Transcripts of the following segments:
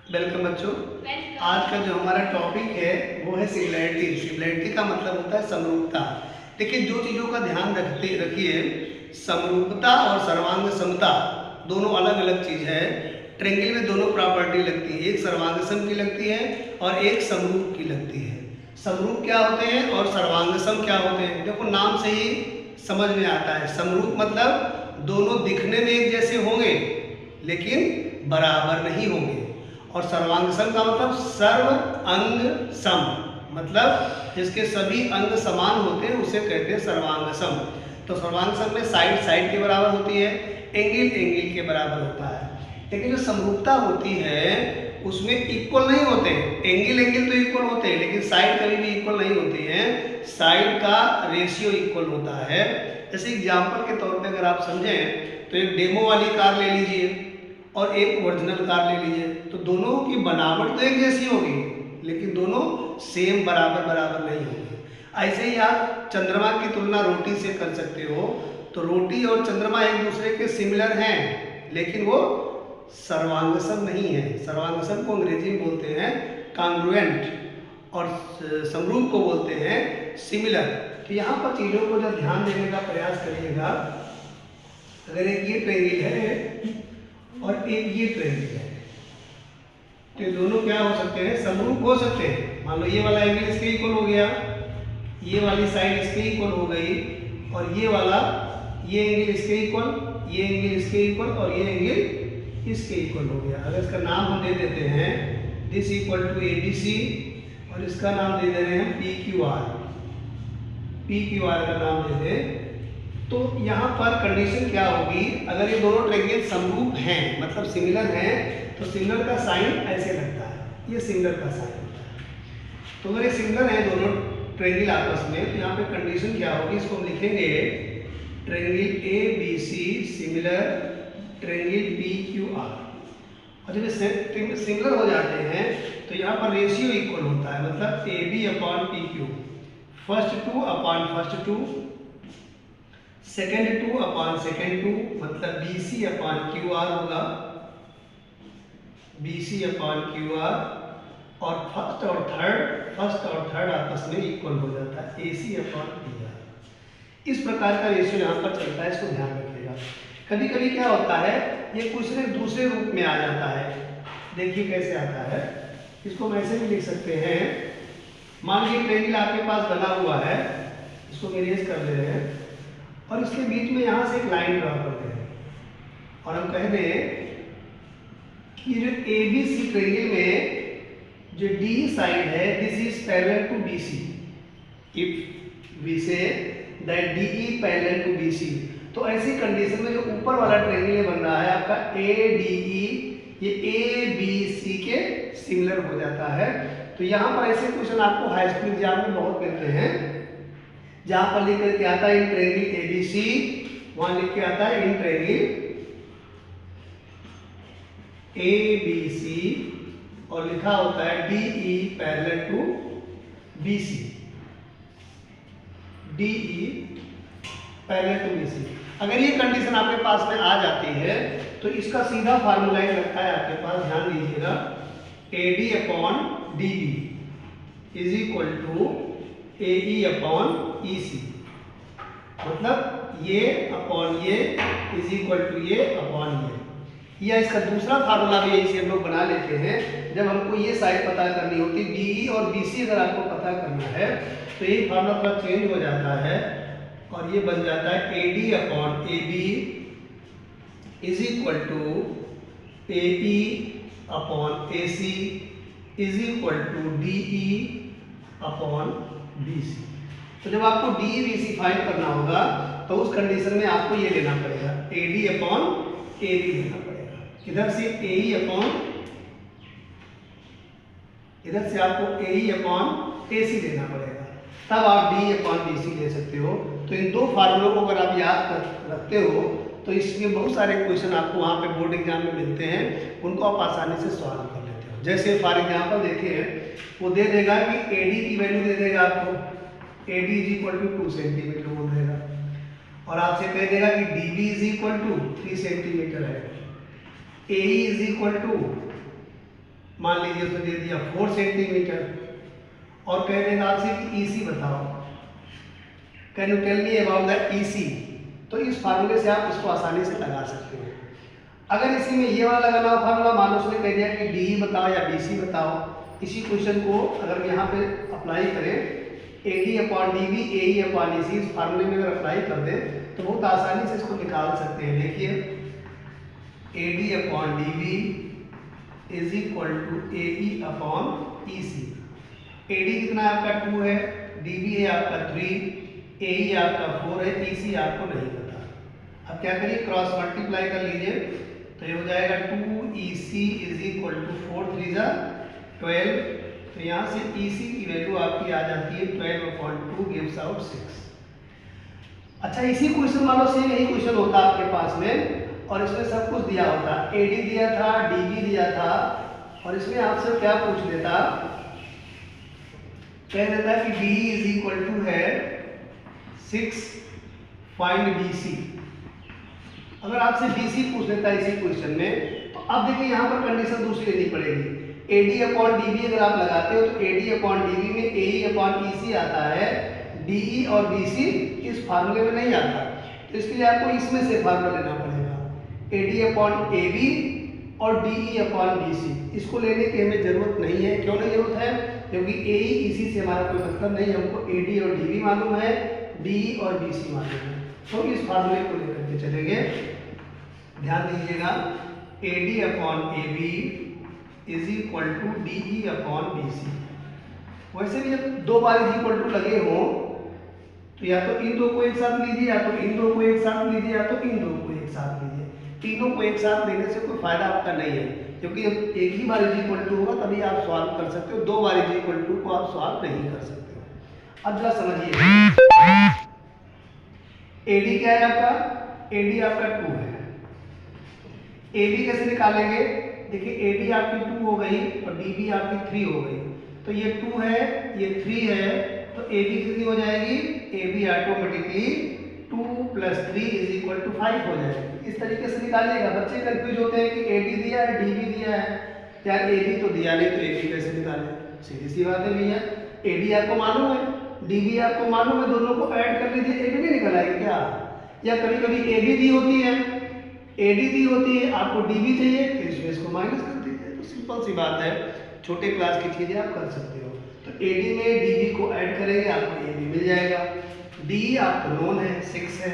Welcome बच्चों। आज का जो हमारा टॉपिक है वो है सिमिलैरिटी। सिमिलैरिटी का मतलब होता है समरूपता। लेकिन जो चीज़ों का ध्यान रखिए, समरूपता और सर्वांग समता दोनों अलग अलग चीज़ है। ट्रेंगल में दोनों प्रॉपर्टी लगती है, एक सर्वांग सम की लगती है और एक समरूप की लगती है। समरूप क्या होते हैं और सर्वांग सम क्या होते हैं, देखो नाम से ही समझ में आता है। समरूप मतलब दोनों दिखने में एक जैसे होंगे लेकिन बराबर नहीं होंगे, और सर्वांग सम का मतलब सर्व अंग सम, मतलब जिसके सभी अंग समान होते हैं उसे कहते हैं सर्वांग सम। तो सर्वांग सम में साइड साइड के बराबर होती है, एंगल एंगल के बराबर होता है। लेकिन जो समरूपता होती है उसमें इक्वल नहीं होते। एंगल एंगल तो इक्वल होते हैं लेकिन साइड कभी भी इक्वल नहीं होती है। साइड का रेशियो इक्वल होता है। जैसे एग्जाम्पल के तौर पे अगर आप समझें तो एक डेमो वाली कार ले लीजिए और एक ओरिजिनल कार ले लीजिए, तो दोनों की बनावट तो एक जैसी होगी लेकिन दोनों सेम बराबर बराबर नहीं होंगे। ऐसे ही आप चंद्रमा की तुलना रोटी से कर सकते हो, तो रोटी और चंद्रमा एक दूसरे के सिमिलर हैं लेकिन वो सर्वांगसम नहीं है। सर्वांगसम को अंग्रेजी में बोलते हैं कॉन्ग्रुएंट और समरूप को बोलते हैं सिमिलर। तो यहाँ पर चीज़ों को जब ध्यान देने का प्रयास करिएगा, अगर एक ये ट्रायंगल है और एक ये ट्रायंगल है तो ये दोनों क्या हो सकते हैं, समरूप हो सकते हैं। मान लो ये वाला एंगल इसके इक्वल हो गया, ये वाली साइड इसके इक्वल हो गई, और ये वाला ये एंगल इसके इक्वल, ये एंगल इसके इक्वल और ये एंगल इसके इक्वल हो गया। अगर इसका नाम हम दे देते हैं दिस इक्वल टू ABC और इसका नाम दे दे रहे हैं PQR, PQR का नाम दे दें, तो यहाँ पर कंडीशन क्या होगी, अगर ये दोनों ट्रायंगल समरूप हैं मतलब सिमिलर हैं तो सिमिलर का साइन ऐसे लगता है, ये सिमिलर का साइन होता है। तो अगर ये सिमिलर है दोनों ट्रायंगल आपस में, तो यहाँ पे कंडीशन क्या होगी, इसको हम लिखेंगे triangle ABC similar triangle PQR। और जब ये सिमिलर हो जाते हैं तो यहाँ पर रेशियो इक्वल होता है, मतलब AB upon PQ, first two upon first two, second two upon second two, मतलब BC अपॉन QR होगा, BC अपॉन QR, और फर्स्ट और थर्ड आपस में इक्वल हो जाता है, AC अपॉन PR। इस प्रकार का रेशियो यहाँ पर चलता है, इसको ध्यान रखिएगा। कभी कभी क्या होता है, ये कुछ दूसरे रूप में आ जाता है। देखिए कैसे आता है, इसको हम ऐसे भी लिख सकते हैं। मान लीजिए ट्रायंगल आपके पास बना हुआ है, इसको इरेज कर दे रहे हैं और इसके बीच में यहाँ से एक लाइन ड्रॉ करते हैं और हम कह दें कि जो ABC ट्रायंगल में जो D साइड है this is parallel to BC, if we say that DE parallel to BC, तो ऐसी कंडीशन में जो ऊपर वाला ट्रायंगल बन रहा है आपका ADE, ये ABC के सिमिलर हो जाता है। तो यहाँ पर ऐसे क्वेश्चन आपको हाई स्कूल एग्जाम में बहुत मिलते हैं, जहां पर लिख करके आता है इन ट्रायंगल ABC, वहां लिख के आता है इन ट्रायंगल ABC और लिखा होता है DE parallel to BC, DE parallel to BC। अगर ये कंडीशन आपके पास में आ जाती है तो इसका सीधा फार्मूला ही लगता है आपके पास, ध्यान दीजिएगा, AD upon DB is equal to AE upon EC, मतलब ये अपॉन ये इज इक्वल टू ये अपॉन ये। या इसका दूसरा फार्मूला भी यही से हम लोग बना लेते हैं, जब हमको ये साइड पता करनी होती है DE और BC अगर आपको पता करना है तो ये फार्मूला थोड़ा चेंज हो जाता है और ये बन जाता है AD upon AB is equal to AE upon AC is equal to DE upon BC। तो जब आपको DE BC फाइंड करना होगा तो उस कंडीशन में आपको ये लेना पड़ेगा, AD अपॉन AB लेना पड़ेगा। इधर से AE अपॉन, इधर से आपको AE अपॉन AC लेना पड़ेगा, तब आप DE अपॉन BC ले सकते हो। तो इन दो फार्मूलों को अगर आप याद रखते हो तो इसमें बहुत सारे क्वेश्चन आपको वहाँ पे बोर्ड एग्जाम में मिलते हैं, उनको आप आसानी से सॉल्व कर लेते हो। जैसे फॉर एग्जाम्पल देखिए, वो दे देगा कि AD की वैल्यू दे देगा आपको, AD is equal to 2 centimetre बोल देगा, और आपसे कह देगा कि DB is equal to 3 centimetre है, AE इज इक्वल टू मान लीजिए उसने दे दिया 4 सेंटीमीटर और कह देगा आपसे कि ईसी बताओ, can you tell me about the EC. तो इस फार्मूले से आप इसको आसानी से लगा सकते हो। अगर इसी में ये वाला लगाना हो फार्मूला, मान लो उसने कह दिया कि डी बताओ या बीसी बताओ, इसी क्वेश्चन को अगर यहाँ पे अप्लाई करें AD upon DB AE upon EC, इस फार्मूले में अगर अप्लाई कर दें तो बहुत आसानी से इसको निकाल सकते हैं। देखिए AD upon DB is equal to AE upon EC। AD कितना है आपका 2 है, DB है आपका 3, AE आपका 4 है, EC आपको नहीं पता। अब क्या करिए, क्रॉस मल्टीप्लाई कर लीजिए, तो ये हो जाएगा 2EC इज इक्वल टू 4 3 जा 12। तो यहाँ से EC की वैल्यू आपकी आ जाती है 12/2 गिव्स आउट 6। अच्छा, इसी क्वेश्चन मान लो सेम यही क्वेश्चन होता आपके पास में और इसमें सब कुछ दिया होता, AD दिया था, DB दिया था और इसमें आपसे क्या पूछ देता, कह देता कि DE इज इक्वल टू है 6, फाइंड BC। अगर आपसे BC पूछ लेता है इसी क्वेश्चन में, तो अब देखिए यहाँ पर कंडीशन दूसरी लेनी पड़ेगी। AD अपॉन DB अगर आप लगाते हो तो AD अपॉन DB में AE अपॉन EC आता है, DE और BC इस फार्मूले में नहीं आता, तो इसके लिए आपको इसमें से फार्मूला लेना पड़ेगा, AD अपॉन AB और DE अपॉन BC। इसको लेने की हमें जरूरत नहीं है। क्यों नहीं जरूरत है? क्योंकि AE EC से हमारा कोई मतलब नहीं, हमको AD और DB मालूम है, DE और BC मालूम है, तो इस फार्मूले को लेकर के चलेंगे। ध्यान दीजिएगा, AD upon AB is equal to DE upon BC। वैसे भी जब दो बार इज इक्वल टू लगे हो तो या तो इन दो को एक साथ लीजिए, या तो इन दो को एक साथ लीजिए, या तो इन दो को एक साथ लीजिए। तीनों को एक साथ लेने से कोई फायदा आपका नहीं है, क्योंकि जब एक ही बार इज इक्वल टू होगा तभी आप सॉल्व कर सकते हो, दो बार इज इक्वल टू को आप सॉल्व नहीं कर सकते हो। अब जरा समझिए, AD क्या है आपका, AD आपका 2 है, AB कैसे निकालेंगे? देखिए AD आपकी 2 हो गई और DB आपकी 3 हो गई, तो ये 2 है ये 3 है, तो AB कितनी हो जाएगी, AB ऑटोमेटिकली 2 + 3 = 5 हो जाएगी। इस तरीके से निकालिएगा। बच्चे कंफ्यूज होते हैं कि AD दिया है DB दिया है, यार AB तो दिया नहीं तो AB कैसे निकालें? सीधी सी बात है भैया, AD आपको मालूम है, DB आपको मालूम है, दोनों को ऐड कर लीजिए, AB नहीं निकल आएगी क्या? या कभी कभी AB दी होती है, AD दी होती है, आपको DB चाहिए तो इसमें इसको माइनस कर दीजिए, तो सिंपल सी बात है, छोटे क्लास की चीजें आप कर सकते हो। तो AD में DB को ऐड करेंगे, आपको AB मिल जाएगा। DE आपको नोन है 6 है,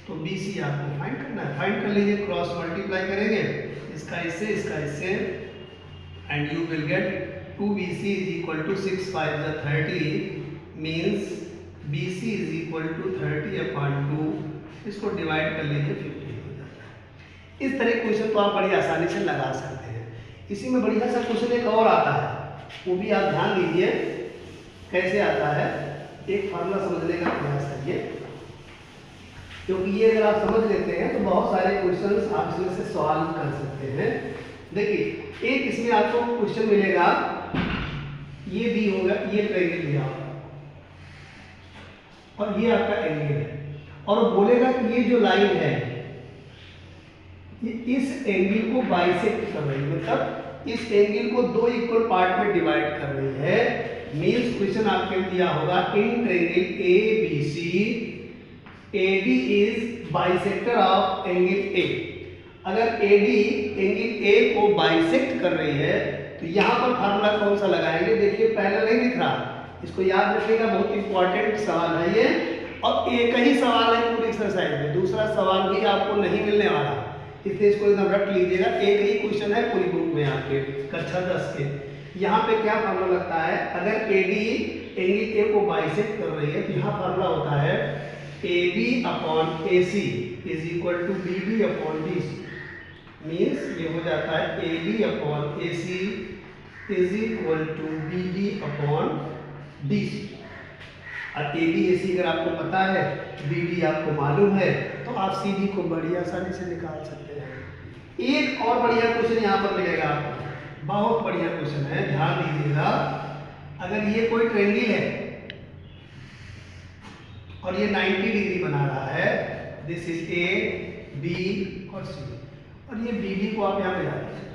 तो BC आपको फाइंड करना है, फाइंड कर लीजिए, क्रॉस मल्टीप्लाई करेंगे इसका इससे and you will get 2BC = 6 5 30 means BC = 30/2। इसको डिवाइड कर लीजिए 50 हो जाता है। इस तरह क्वेश्चन तो आप बड़ी आसानी से लगा सकते हैं। इसी में बढ़िया सा क्वेश्चन एक और आता है, वो भी आप ध्यान दीजिए कैसे आता है, एक फार्मूला समझने का प्रयास करिए, क्योंकि ये अगर आप समझ लेते हैं तो बहुत सारे क्वेश्चंस आप इसमें से सॉल्व कर सकते हैं। देखिए एक इसमें आपको क्वेश्चन मिलेगा, ये भी होगा, ये ट्रायंगल दिया होगा और ये आपका एंगल है, और वो बोलेगा कि ये जो लाइन है ये इस एंगल को बाइसेक्ट कर रही है, मतलब इस एंगल को दो इक्वल पार्ट में डिवाइड कर रही है। मींस क्वेश्चन आपके दिया होगा in triangle ABC AD is bisector of angle A। अगर AD एंगल A को बाइसेक्ट कर रही है तो यहाँ पर फार्मूला कौन सा लगाएंगे? देखिए पहले नहीं दिख रहा, इसको याद रखिएगा, बहुत इंपॉर्टेंट सवाल है ये, और एक ही सवाल है पूरी एक्सरसाइज में, दूसरा सवाल भी आपको नहीं मिलने वाला, इसलिए इसको एकदम रट लीजिएगा। एक ही क्वेश्चन है पूरी बुक में आपके कक्षा 10 के। यहाँ पे क्या फार्मूला लगता है? अगर AD एंगल A को बाइसेक्ट कर रही है तो यहाँ फार्मूला होता है AB/AC = BD/BC। मीन्स ये हो जाता है AB/AC = BD/BC। अब AB/AC अगर आपको पता है, BD आपको मालूम है, तो आप CD को बड़ी आसानी से निकाल सकते हैं। एक और बढ़िया क्वेश्चन यहाँ पर मिलेगा आपको, बहुत बढ़िया क्वेश्चन है, ध्यान दीजिएगा। अगर ये कोई ट्रायंगल है और ये 90 डिग्री बना रहा है, दिस इज A B और C, और ये BD को आप यहाँ मिला दीजिए,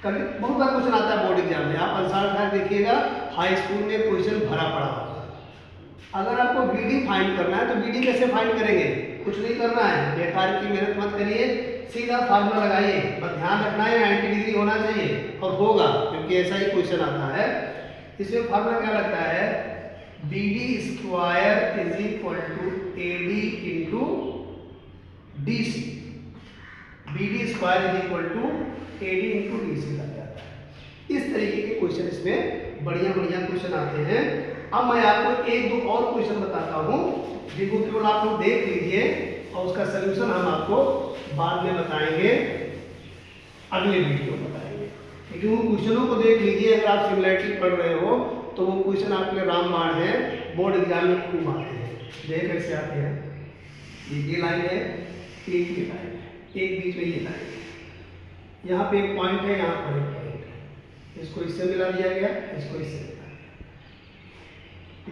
कभी बहुत बार क्वेश्चन आता है बोर्ड एग्जाम में, आप आंसर ठाक देखिएगा, हाई स्कूल में क्वेश्चन भरा पड़ा होगा। अगर आपको बीडी फाइंड करना है तो बीडी कैसे फाइंड करेंगे, कुछ नहीं करना है, बेकार की मेहनत मत करिए, सीधा फार्मूला लगाइए, बस ध्यान रखना है 90 डिग्री होना चाहिए और होगा, क्योंकि ऐसा ही क्वेश्चन आता है। इसमें फार्मूला क्या लगता है, BD square is equal to AD into DC। BD square is equal to AD into DC लग जाता है। इस तरीके के क्वेश्चन इसमें बढ़िया बढ़िया क्वेश्चन आते हैं। अब मैं आपको एक दो और क्वेश्चन बताता हूँ जिनको केवल आप लोग देख लीजिए और उसका सलूशन हम आपको बाद में बताएंगे, अगले वीडियो में बताएंगे। क्योंकि उन क्वेश्चनों को देख लीजिए, अगर आप सिमिलरिटी पढ़ रहे हो तो वो क्वेश्चन आपके लिए रामबाण है, बोर्ड एग्जाम में खूब आते हैं। देख कैसे आते हैं, ये लाइन है, एक ये लाइन है, एक बीच में ये लाइन है, यहाँ पे एक पॉइंट है, यहाँ पर एक पॉइंट है, इसको इससे मिला दिया गया, इसको इससे मिला दिया,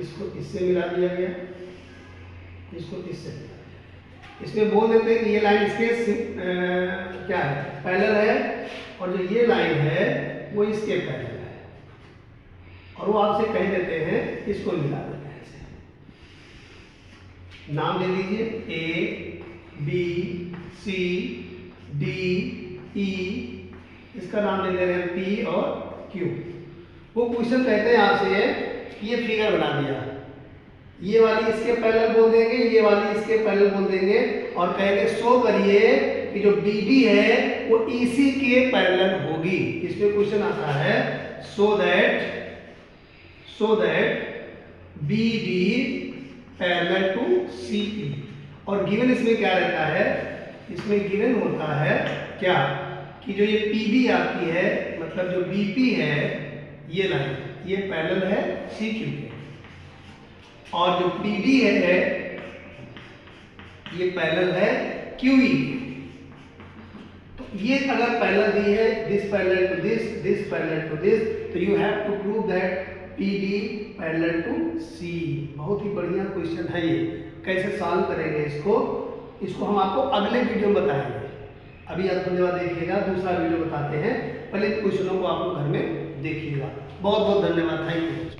इसको इससे मिला दिया गया, इसको इससे मिला दिया। इसमें बोल देते हैं कि ये लाइन इसके क्या है, पैरेलल है, और जो ये लाइन है वो इसके पैरेलल है, और वो आपसे कह देते हैं इसको मिला देते हैं ऐसे। नाम ले लीजिए A B C D E, इसका नाम ले दे रहे हैं P और Q। वो क्वेश्चन कहते हैं आपसे कि ये फिगर बना दिया, ये वाली इसके पैरेलल बोल देंगे, ये वाली इसके पैरेलल बोल देंगे, और कहेंगे शो करिए कि जो BD है वो EC के पैरेलल होगी। इसमें क्वेश्चन आता है so that BD parallel to CE, और गिवन इसमें क्या रहता है, इसमें गिवन होता है क्या कि जो ये PB आपकी है, मतलब जो BP है ये लाइन, ये पैरेलल है CQ के, और जो PD है ये पैरेलल है QE। तो ये अगर पैरेलल दी है, this parallel to this, this parallel to this, तो you have to prove that PD parallel to C। बहुत ही बढ़िया क्वेश्चन है ये, कैसे सॉल्व करेंगे इसको हम आपको अगले वीडियो में बताएंगे। अभी आप धन्यवाद देखिएगा, दूसरा वीडियो बताते हैं, पहले क्वेश्चनों को आप लोग घर में देखिएगा। बहुत बहुत धन्यवाद, थैंक यू।